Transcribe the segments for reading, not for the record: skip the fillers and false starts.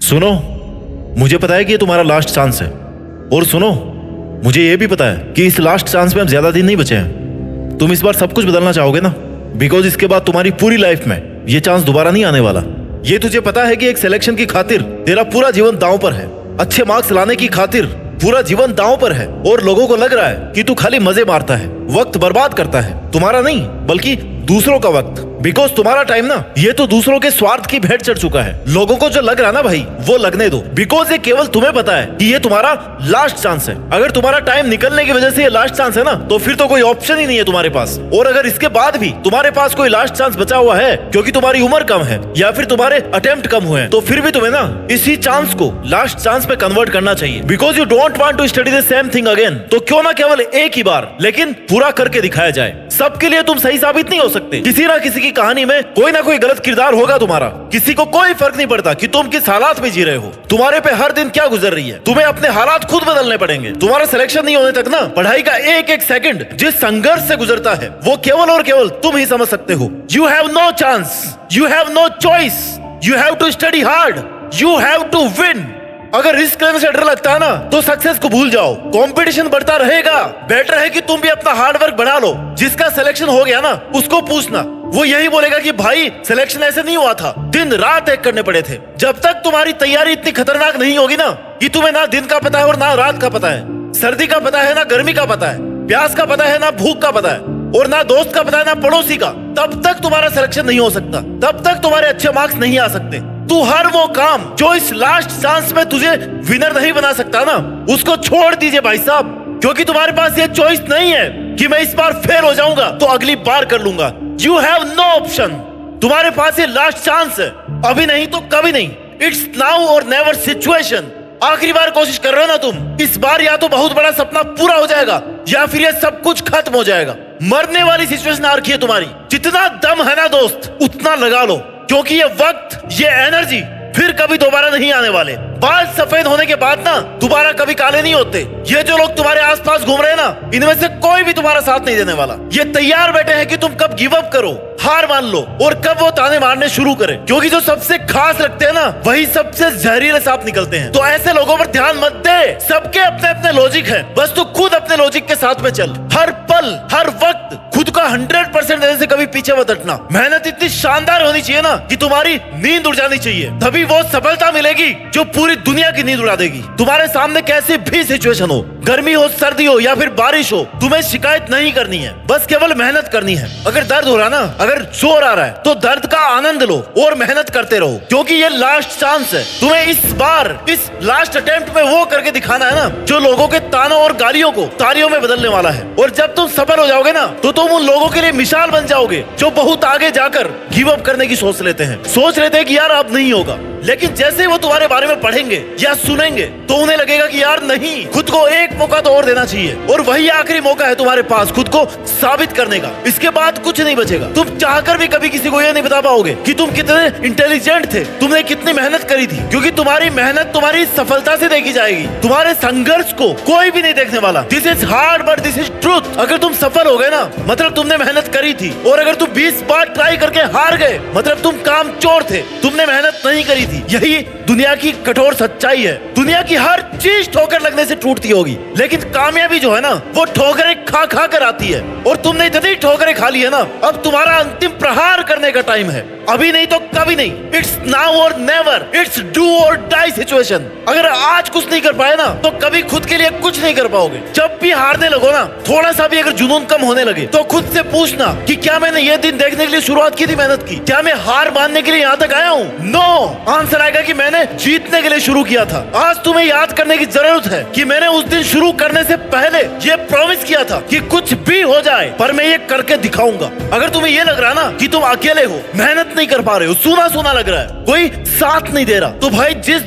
सुनो, मुझे पता है कि ये तुम्हारा लास्ट चांस है। और सुनो, मुझे ये भी पता है कि इस लास्ट चांस में अब ज्यादा दिन नहीं बचे हैं। तुम इस बार सब कुछ बदलना चाहोगे ना, बिकॉज इसके बाद तुम्हारी पूरी लाइफ में ये चांस दोबारा नहीं आने वाला। ये तुझे पता है कि एक सिलेक्शन की खातिर तेरा पूरा जीवन दांव पर है, अच्छे मार्क्स लाने की खातिर पूरा जीवन दांव पर है, और लोगों को लग रहा है कि तू खाली मजे मारता है, वक्त बर्बाद करता है। तुम्हारा नहीं बल्कि दूसरों का वक्त, बिकॉज तुम्हारा टाइम ना ये तो दूसरों के स्वार्थ की भेंट चढ़ चुका है। लोगों को जो लग रहा ना भाई, वो लगने दो, बिकॉज ये केवल तुम्हें पता है कि ये तुम्हारा लास्ट चांस है। अगर तुम्हारा टाइम निकलने की वजह से ये लास्ट चांस है ना, तो फिर तो कोई ऑप्शन ही नहीं है तुम्हारे पास। और अगर इसके बाद भी तुम्हारे पास कोई लास्ट चांस बचा हुआ है क्योंकि तुम्हारी उम्र कम है या फिर तुम्हारे अटेम्प्ट कम हुए हैं, तो फिर भी तुम्हें ना इसी चांस को लास्ट चांस में कन्वर्ट करना चाहिए, because you don't want to study the same thing again. तो क्यों ना केवल एक ही बार लेकिन पूरा करके दिखाया जाए। सबके लिए तुम सही साबित नहीं हो सकते। किसी ना किसी की कहानी में कोई ना कोई गलत किरदार होगा तुम्हारा। किसी को कोई फर्क नहीं पड़ता कि तुम किस हालात में जी रहे हो, तुम्हारे पे हर दिन क्या गुजर रही है। तुम्हें अपने हालात खुद बदलने पड़ेंगे। तुम्हारा सिलेक्शन नहीं होने तक ना पढ़ाई का एक एक सेकंड जिस संघर्ष से गुजरता है, वो केवल और केवल तुम ही समझ सकते हो। You have no chance, you have no choice, you have to study hard, you have to win. अगर रिस्क लेने से डर लगता है ना, तो सक्सेस को भूल जाओ। कंपटीशन बढ़ता रहेगा, बेटर है कि तुम भी अपना हार्ड वर्क बढ़ा लो। जिसका सिलेक्शन हो गया ना, उसको पूछना, वो यही बोलेगा कि भाई सिलेक्शन ऐसे नहीं हुआ था, दिन रात एक करने पड़े थे। जब तक तुम्हारी तैयारी इतनी खतरनाक नहीं होगी ना कि तुम्हें ना दिन का पता है और ना रात का पता है, सर्दी का पता है ना गर्मी का पता है, प्यास का पता है ना भूख का पता है, और ना दोस्त का पता है ना पड़ोसी का, तब तक तुम्हारा सिलेक्शन नहीं हो सकता, तब तक तुम्हारे अच्छे मार्क्स नहीं आ सकते। तू हर वो काम जो इस लास्ट चांस में तुझे विनर नहीं बना सकता ना, उसको छोड़ दीजिए भाई साहब, क्योंकि तुम्हारे पास ये चॉइस नहीं है कि मैं इस बार फेल हो जाऊंगा तो अगली बार कर लूंगा। You have no option. तुम्हारे पास ये लास्ट चांस है, अभी नहीं तो कभी नहीं। इट्स नाउ और नेवर सिचुएशन। आखिरी बार कोशिश कर रहे हो ना तुम, इस बार या तो बहुत बड़ा सपना पूरा हो जाएगा या फिर ये सब कुछ खत्म हो जाएगा। मरने वाली सिचुएशन आ रखी है तुम्हारी। जितना दम है ना दोस्त, उतना लगा लो, क्योंकि ये वक्त, ये एनर्जी फिर कभी दोबारा नहीं आने वाले। बाल सफेद होने के बाद ना दोबारा कभी काले नहीं होते। ये जो लोग तुम्हारे आसपास घूम रहे हैं ना, इनमें से कोई भी तुम्हारा साथ नहीं देने वाला। ये तैयार बैठे हैं कि तुम कब गिव अप करो, हार मान लो, और कब वो ताने मारने शुरू करें, क्योंकि जो सबसे खास लगते हैं ना, वही सबसे जहरीले सांप निकलते हैं। तो ऐसे लोगों पर ध्यान मत दे। सबके अपने अपने लॉजिक है, बस तू खुद अपने लॉजिक के साथ में चल। हर पल हर वक्त खुद का 100% देने से कभी पीछे मत हटना। मेहनत इतनी शानदार होनी चाहिए ना कि तुम्हारी नींद उड़ जानी चाहिए, तभी वो सफलता मिलेगी जो पूरी दुनिया की नींद उड़ा देगी। तुम्हारे सामने कैसी भी सिचुएशन हो, गर्मी हो, सर्दी हो या फिर बारिश हो, तुम्हें शिकायत नहीं करनी है, बस केवल मेहनत करनी है। अगर दर्द हो रहा ना, अगर जोर आ रहा है, तो दर्द का आनंद लो और मेहनत करते रहो, क्योंकि ये लास्ट चांस है। तुम्हें इस बार, इस लास्ट अटेम्प्ट में वो करके दिखाना है ना जो लोगों के तानों और गालियों को तालियों में बदलने वाला है। और जब तुम सफल हो जाओगे ना, तो तुम उन लोगों के लिए मिसाल बन जाओगे जो बहुत आगे जाकर गिव अप करने की सोच लेते हैं, सोच लेते हैं कि यार अब नहीं होगा। लेकिन जैसे वो तुम्हारे बारे में पढ़ेंगे या सुनेंगे, तो उन्हें लगेगा कि यार नहीं, खुद को एक मौका तो और देना चाहिए, और वही आखिरी मौका है तुम्हारे पास खुद को साबित करने का। इसके बाद कुछ नहीं बचेगा। तुम चाहकर भी कभी किसी को ये नहीं बता पाओगे कि तुम कितने इंटेलिजेंट थे, तुमने कितनी मेहनत करी थी, क्योंकि तुम्हारी मेहनत तुम्हारी सफलता से देखी जाएगी। तुम्हारे संघर्ष को कोई भी नहीं देखने वाला। This is hard but this is truth. अगर तुम सफल हो गए ना, मतलब तुमने मेहनत करी थी, और अगर तुम 20 बार ट्राई करके हार गए, मतलब तुम कामचोर थे, तुमने मेहनत नहीं करी थी। यही दुनिया की कठोर सच्चाई है। दुनिया की हर चीज ठोकर लगने से टूटती होगी, लेकिन कामयाबी जो है ना, वो ठोकरें खा खा कर आती है। और तुमने इतनी ठोकरें खा ली है ना, अब तुम्हारा अंतिम प्रहार करने का टाइम है। अभी नहीं तो कभी नहीं। इट्स नाउ और नेवर। इट्स डू और डाई सिचुएशन। अगर आज कुछ नहीं कर पाए ना, तो कभी खुद के लिए कुछ नहीं कर पाओगे। जब भी हारने लगो ना, थोड़ा सा भी अगर जुनून कम होने लगे, तो खुद से पूछना कि क्या मैंने ये दिन देखने के लिए शुरुआत की थी, मेहनत की? क्या मैं हार मानने के लिए यहाँ तक आया हूँ? नो। आंसर आएगा कि मैंने जीतने के लिए शुरू किया था। आज तुम्हें याद करने की जरूरत है कि मैंने उस दिन शुरू करने से पहले ये प्रॉमिस किया था कि कुछ भी हो जाए पर मैं ये करके दिखाऊंगा। अगर तुम्हें ये लग रहा ना कि तुम अकेले हो, मेहनत नहीं कर पा रहे हो, सूना सूना लग रहा है, कोई साथ नहीं दे रहा, तो भाई जिस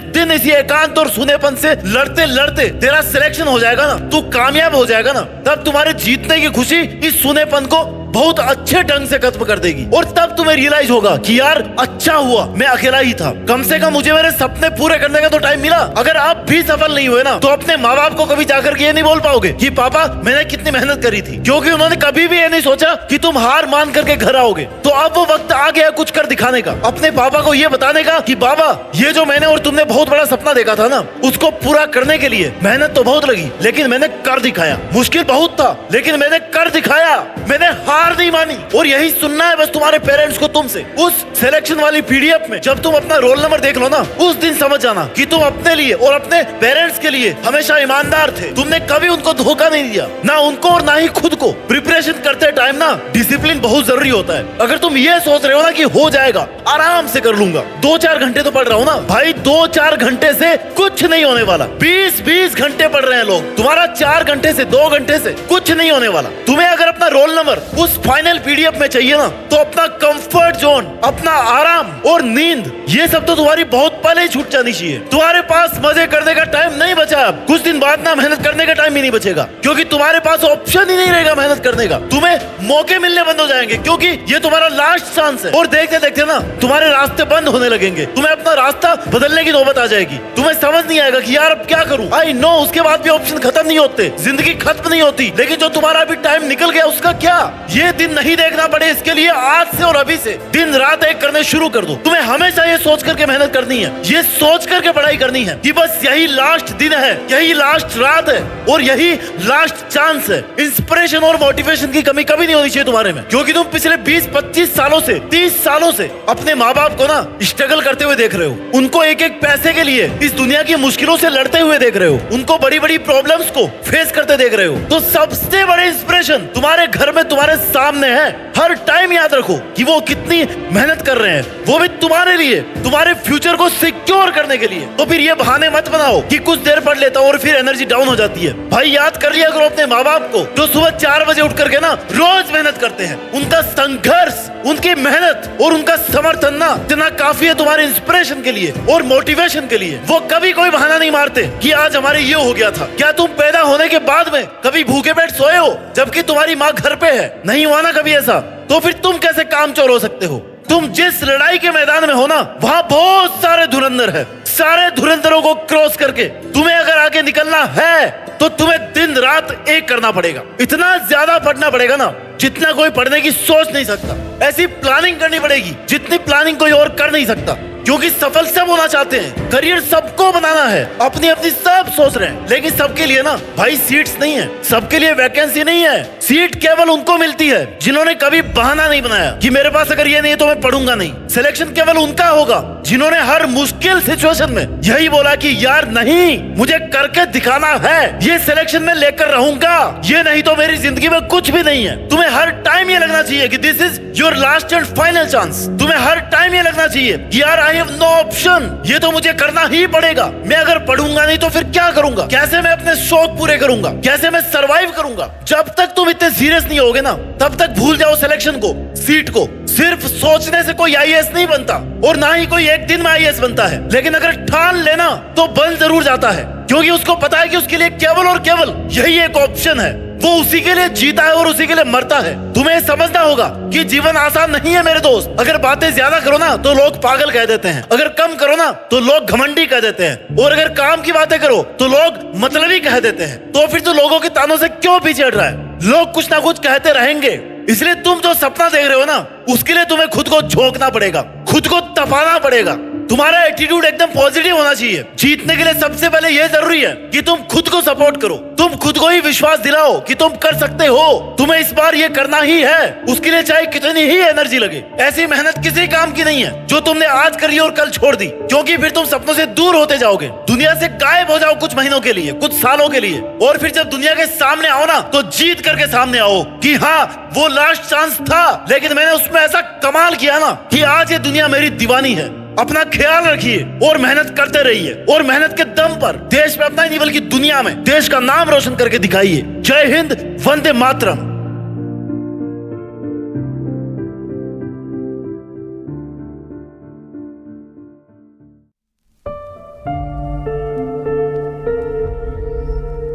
दिन इसी एकांत और सुनेपन से लड़ते लड़ते तेरा सिलेक्शन हो जाएगा ना, तू कामयाब हो जाएगा ना, तब तुम्हारे जीतने की खुशी इस सुनेपन को बहुत अच्छे ढंग से खत्म कर देगी। और तब तुम्हें रियलाइज होगा कि यार अच्छा हुआ मैं अकेला ही था, कम से कम मुझे मेरे सपने पूरे करने का तो टाइम मिला। अगर अब भी सफल नहीं हुए ना तो अपने माँ बाप को कभी जाकर के ये नहीं बोल पाओगे कि पापा मैंने कितनी मेहनत करी थी, क्योंकि उन्होंने कभी भी ये नहीं सोचा कि तुम हार मान करके घर आओगे। तो अब वो वक्त आ गया कुछ कर दिखाने का, अपने पापा को ये बताने का कि बाबा ये जो मैंने और तुमने बहुत बड़ा सपना देखा था ना, उसको पूरा करने के लिए मेहनत तो बहुत लगी लेकिन मैंने कर दिखाया। मुश्किल बहुत था लेकिन मैंने कर दिखाया, मैंने हार नहीं मानी। और यही सुनना है बस तुम्हारे पेरेंट्स को तुमसे। उस सिलेक्शन वाली पीडीएफ में जब तुम अपना रोल नंबर देख लो ना, उस दिन समझ जाना कि तुम अपने लिए और अपने पेरेंट्स के लिए हमेशा ईमानदार थे। तुमने कभी उनको धोखा नहीं दिया, ना उनको और ना ही खुद को। प्रिपरेशन करते टाइम ना डिसिप्लिन बहुत जरूरी होता है। अगर तुम ये सोच रहे हो ना कि हो जाएगा, आराम से कर लूंगा, 2-4 घंटे तो पढ़ रहा हूँ ना भाई, 2-4 घंटे से कुछ नहीं होने वाला। 20-20 घंटे पढ़ रहे हैं लोग, तुम्हारा 4 घंटे से 2 घंटे से कुछ नहीं होने वाला। तुम्हें अगर अपना रोल नंबर उस फाइनल पीडीएफ में चाहिए ना, तो अपना कंफर्ट जोन, अपना आराम और नींद, ये सब तो तुम्हारी बहुत पहले ही छूट जानी चाहिए। तुम्हारे पास मजे करने का टाइम नहीं बचा। अब कुछ दिन बाद ना मेहनत करने का टाइम ही नहीं बचेगा, क्योंकि तुम्हारे पास ऑप्शन ही नहीं रहेगा मेहनत करने का। तुम्हें मौके मिलने बंद हो जाएंगे, क्योंकि ये तुम्हारा लास्ट चांस है। और देखते देखते ना तुम्हारे रास्ते बंद होने लगेंगे, तुम्हें अपना रास्ता बदलने की नौबत आ जाएगी। तुम्हें समझ नहीं आएगा कि यार अब क्या करूं। आई नो उसके बाद भी ऑप्शन खत्म नहीं होते, जिंदगी खत्म नहीं होती, लेकिन जो तुम्हारा अभी टाइम निकल गया उसका क्या। ये दिन नहीं देखना पड़े, इसके लिए आज से और अभी से दिन रात एक करने शुरू कर दो। तुम्हें हमेशा ये सोच करके मेहनत करनी है, ये सोच करके पढ़ाई करनी है कि बस यही लास्ट दिन है, यही लास्ट रात है और यही लास्ट चांस है। इंस्पिरेशन और मोटिवेशन की कमी कभी नहीं होनी चाहिए तुम्हारे में, क्योंकि तुम पिछले 20-25 सालों से 30 सालों से अपने माँ बाप को ना स्ट्रगल करते हुए देख रहे हो। उनको एक एक पैसे के लिए इस दुनिया की मुश्किलों से लड़ते हुए देख रहे हो, उनको बड़ी बड़ी प्रॉब्लम्स को फेस करते देख रहे हो। तो सबसे बड़े इंस्पिरेशन तुम्हारे घर में तुम्हारे सामने है। हर टाइम याद रखो कि वो कितनी मेहनत कर रहे हैं, वो भी तुम्हारे लिए, तुम्हारे फ्यूचर को सिक्योर करने के लिए। तो फिर ये बहाने मत बनाओ कि कुछ देर पढ़ लेता हूँ और फिर एनर्जी डाउन हो जाती है। भाई याद कर लिया करो अपने माँ बाप को, जो सुबह 4 बजे उठ करके ना रोज मेहनत करते हैं। उनका संघर्ष, उनकी मेहनत और उनका समर्थन ना इतना काफी है तुम्हारे इंस्पिरेशन के लिए और मोटिवेशन के लिए। वो कभी कोई बहाना नहीं मारते कि आज हमारे ये हो गया था। क्या तुम पैदा होने के बाद में कभी भूखे पेट सोए हो जबकि तुम्हारी माँ घर पे है? नहीं हुआ ना कभी ऐसा। तो फिर तुम कैसे कामचोर हो सकते हो? तुम जिस लड़ाई के मैदान में हो ना, वहाँ बहुत सारे धुरंधर है। सारे धुरंधरों को क्रॉस करके तुम्हें अगर आगे निकलना है तो तुम्हें दिन रात एक करना पड़ेगा। इतना ज्यादा पढ़ना पड़ेगा ना जितना कोई पढ़ने की सोच नहीं सकता। ऐसी प्लानिंग करनी पड़ेगी जितनी प्लानिंग कोई और कर नहीं सकता, क्योंकि सफल सब होना चाहते हैं, करियर सबको बनाना है, अपनी अपनी सब सोच रहे हैं, लेकिन सबके लिए ना भाई सीट्स नहीं है, सबके लिए वैकेंसी नहीं है। सीट केवल उनको मिलती है जिन्होंने कभी बहाना नहीं बनाया कि मेरे पास अगर ये नहीं है तो मैं पढ़ूंगा नहीं। सिलेक्शन केवल उनका होगा जिन्होंने हर मुश्किल सिचुएशन में यही बोला कि यार नहीं, मुझे करके दिखाना है, ये सिलेक्शन में लेकर रहूंगा, ये नहीं तो मेरी जिंदगी में कुछ भी नहीं है। तुम्हें हर टाइम ये लगना चाहिए कि this is your last and final chance. तुम्हें हर टाइम ये लगना चाहिए कि यार आई हैव नो ऑप्शन, ये तो मुझे करना ही पड़ेगा। मैं अगर पढ़ूंगा नहीं तो फिर क्या करूंगा? कैसे मैं अपने शौक पूरे करूंगा? कैसे मैं सरवाइव करूंगा? जब तक तुम इतने सीरियस नहीं होगे ना, तब तक भूल जाओ सिलेक्शन को, सीट को। सिर्फ सोचने से कोई आईएएस नहीं बनता और ना ही कोई एक दिन में आईएएस बनता है, लेकिन अगर ठान लेना तो बन जरूर जाता है, क्योंकि उसको पता है कि उसके लिए केवल और केवल यही एक ऑप्शन है। वो उसी के लिए जीता है और उसी के लिए मरता है। तुम्हें समझना होगा कि जीवन आसान नहीं है मेरे दोस्त। अगर बातें ज्यादा करो ना तो लोग पागल कह देते हैं, अगर कम करो ना तो लोग घमंडी कह देते हैं, और अगर काम की बातें करो तो लोग मतलबी कह देते हैं। तो फिर तो लोगों के तानों से क्यों पीछे हट रहा है? लोग कुछ ना कुछ कहते रहेंगे, इसलिए तुम जो सपना देख रहे हो ना, उसके लिए तुम्हें खुद को झोंकना पड़ेगा, खुद को तपाना पड़ेगा। तुम्हारा एटीट्यूड एकदम पॉजिटिव होना चाहिए। जीतने के लिए सबसे पहले यह जरूरी है कि तुम खुद को सपोर्ट करो, तुम खुद को ही विश्वास दिलाओ कि तुम कर सकते हो। तुम्हें इस बार ये करना ही है, उसके लिए चाहे कितनी ही एनर्जी लगे। ऐसी मेहनत किसी काम की नहीं है जो तुमने आज करी और कल छोड़ दी, क्योंकि फिर तुम सपनों से दूर होते जाओगे, दुनिया से गायब हो जाओ कुछ महीनों के लिए, कुछ सालों के लिए, और फिर जब दुनिया के सामने आओ ना तो जीत करके सामने आओ कि हाँ वो लास्ट चांस था, लेकिन मैंने उसमें ऐसा कमाल किया ना कि आज ये दुनिया मेरी दीवानी है। अपना ख्याल रखिए और मेहनत करते रहिए, और मेहनत के दम पर देश में अपना ही नहीं बल्कि दुनिया में देश का नाम रोशन करके दिखाइए। जय हिंद, वंदे मातरम।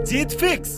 जीत फिक्स।